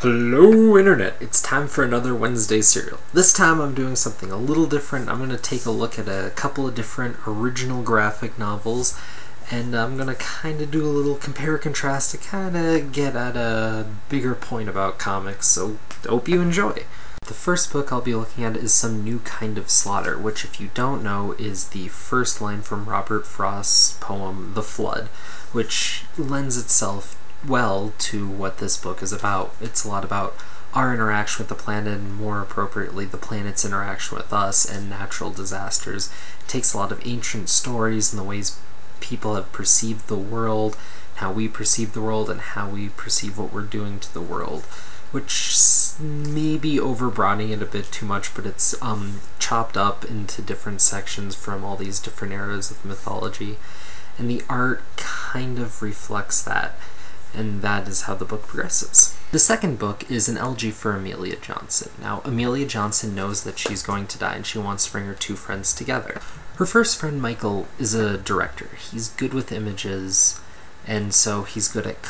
Hello Internet, it's time for another Wednesday serial. This time I'm doing something a little different. I'm going to take a look at a couple of different original graphic novels, and I'm going to kind of do a little compare contrast to kind of get at a bigger point about comics, so hope you enjoy. The first book I'll be looking at is Some New Kind of Slaughter, which, if you don't know, is the first line from Robert Frost's poem The Flood, which lends itself well to what this book is about. It's a lot about our interaction with the planet, and more appropriately the planet's interaction with us and natural disasters. It takes a lot of ancient stories and the ways people have perceived the world, how we perceive the world, and how we perceive what we're doing to the world, which may be overbroadening it a bit too much, but it's chopped up into different sections from all these different eras of mythology, and the art kind of reflects that. And that is how the book progresses. The second book is an elegy for Amelia Johnson. Now, Amelia Johnson knows that she's going to die and she wants to bring her two friends together. Her first friend, Michael, is a director. He's good with images, and so he's good at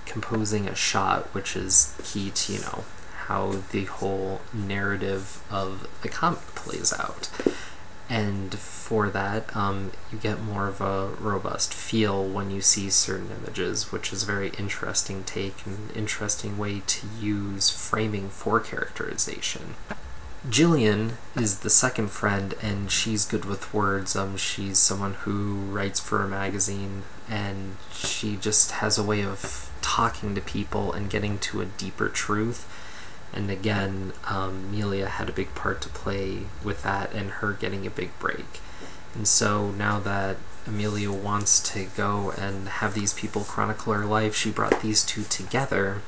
composing a shot, which is key to, how the whole narrative of the comic plays out. And for that, you get more of a robust feel when you see certain images, which is a very interesting take and interesting way to use framing for characterization. Jillian is the second friend, and she's good with words. She's someone who writes for a magazine, and she just has a way of talking to people and getting to a deeper truth. And again, Amelia had a big part to play with that and her getting a big break. And so now that Amelia wants to go and have these people chronicle her life, she brought these two together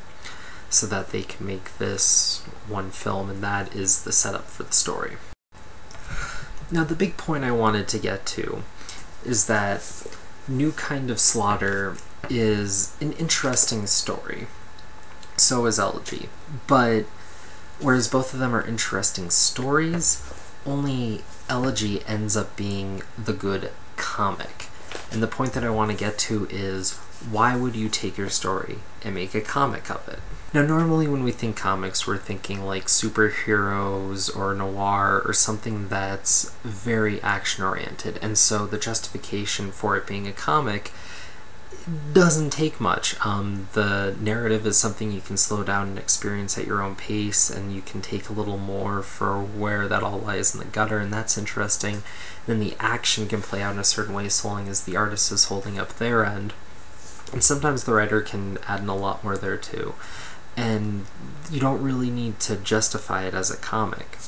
so that they can make this one film, and that is the setup for the story. Now, the big point I wanted to get to is that New Kind of Slaughter is an interesting story. So is Elegy. But whereas both of them are interesting stories, only Elegy ends up being the good comic. And the point that I want to get to is, why would you take your story and make a comic of it? Now, normally when we think comics, we're thinking like superheroes or noir or something that's very action-oriented, and so the justification for it being a comic doesn't take much. The narrative is something you can slow down and experience at your own pace, and you can take a little more for where that all lies in the gutter, and that's interesting. Then the action can play out in a certain way so long as the artist is holding up their end. And sometimes the writer can add in a lot more there too. And you don't really need to justify it as a comic.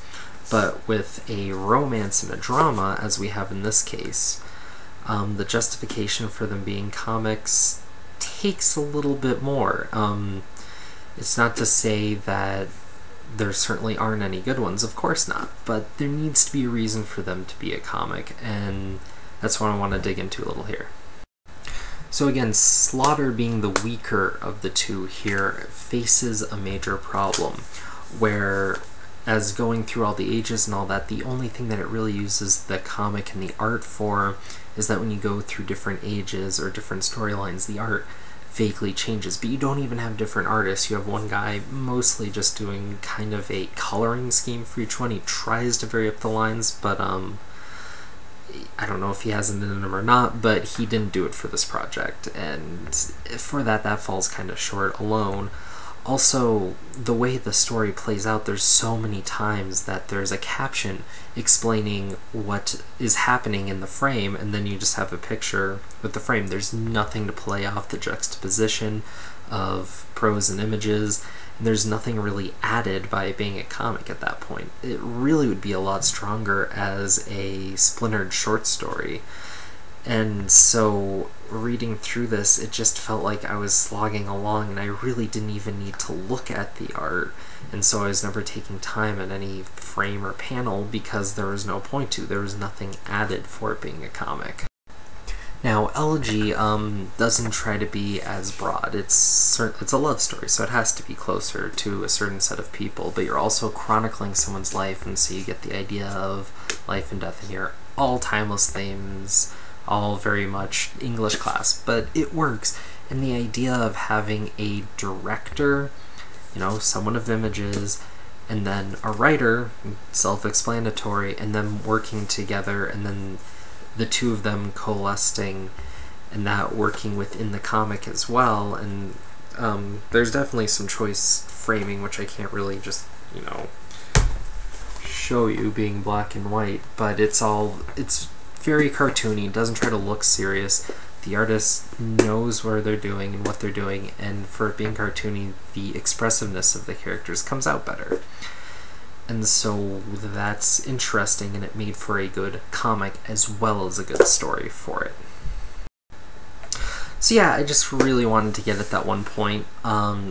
But with a romance and a drama, as we have in this case, the justification for them being comics takes a little bit more. It's not to say that there certainly aren't any good ones, of course not, but there needs to be a reason for them to be a comic, and that's what I want to dig into a little here. So again, Slaughter, being the weaker of the two here, faces a major problem, where as going through all the ages and all that, the only thing that it really uses the comic and the art for is that when you go through different ages or different storylines, the art vaguely changes. But you don't even have different artists. You have one guy mostly just doing kind of a coloring scheme for each one. He tries to vary up the lines, but I don't know if he has it in him or not, but he didn't do it for this project, and for that falls kind of short alone. Also, the way the story plays out, there's so many times that there's a caption explaining what is happening in the frame, and then you just have a picture with the frame. There's nothing to play off the juxtaposition of prose and images, and there's nothing really added by being a comic at that point. It really would be a lot stronger as a splintered short story. And so, reading through this, it just felt like I was slogging along, and I really didn't even need to look at the art, and so I was never taking time at any frame or panel because there was no point to. There was nothing added for it being a comic. Now, Elegy doesn't try to be as broad. It's a love story, so it has to be closer to a certain set of people, but you're also chronicling someone's life, and so you get the idea of life and death in here. All timeless themes, all very much English class, but it works. And the idea of having a director you know, someone of images, and then a writer, self-explanatory, and then working together, and then the two of them coalescing and that working within the comic as well. And there's definitely some choice framing, which I can't really just, you know, show you being black and white, but it's very cartoony, doesn't try to look serious. The artist knows where they're doing and what they're doing, and for it being cartoony, the expressiveness of the characters comes out better. And so that's interesting, and it made for a good comic as well as a good story for it. So yeah, I just really wanted to get at that one point.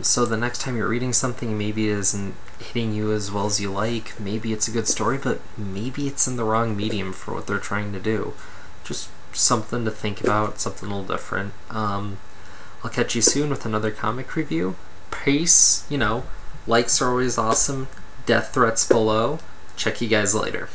So the next time you're reading something, maybe it isn't hitting you as well as you like, maybe it's a good story, but maybe it's in the wrong medium for what they're trying to do. Just something to think about, something a little different. I'll catch you soon with another comic review. Peace, you know, likes are always awesome, death threats below. Check you guys later.